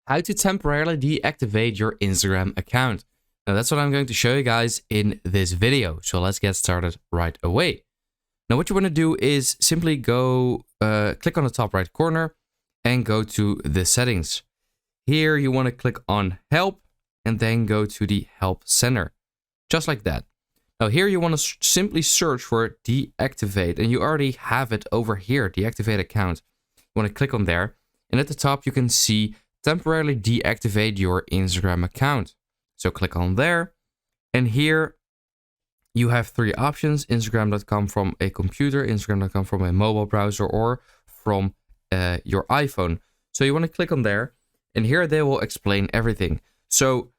how to temporarily deactivate your Instagram account. Now that's what I'm going to show you guys in this video. So let's get started right away. Now what you want to do is simply go click on the top right corner and go to the settings. Here you want to click on help and then go to the help center, just like that. Now here you want to simply search for deactivate, and you already have it over here, deactivate account. You want to click on there, and at the top you can see temporarily deactivate your Instagram account. So click on there, and here you have three options: Instagram.com from a computer, Instagram.com from a mobile browser, or from your iPhone. So you want to click on there, and here they will explain everything. So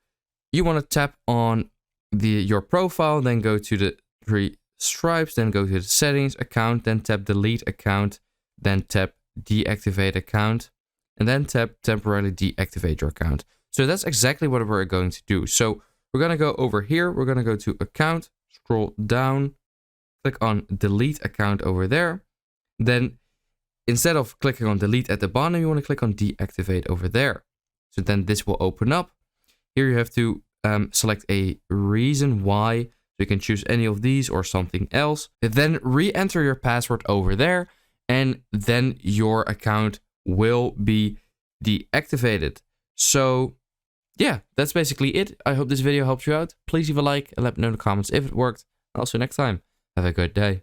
you want to tap on your profile, then go to the three stripes, then go to the settings, account, then tap delete account, then tap deactivate account, and then tap temporarily deactivate your account. So that's exactly what we're going to do. So we're going to go over here, we're going to go to account, scroll down, click on delete account over there. Then instead of clicking on delete at the bottom, you want to click on deactivate over there. So then this will open up. Here you have to select a reason why. So you can choose any of these or something else. Then re-enter your password over there, and then your account will be deactivated. So yeah, that's basically it. I hope this video helps you out. Please leave a like and let me know in the comments if it worked. Also next time, have a good day.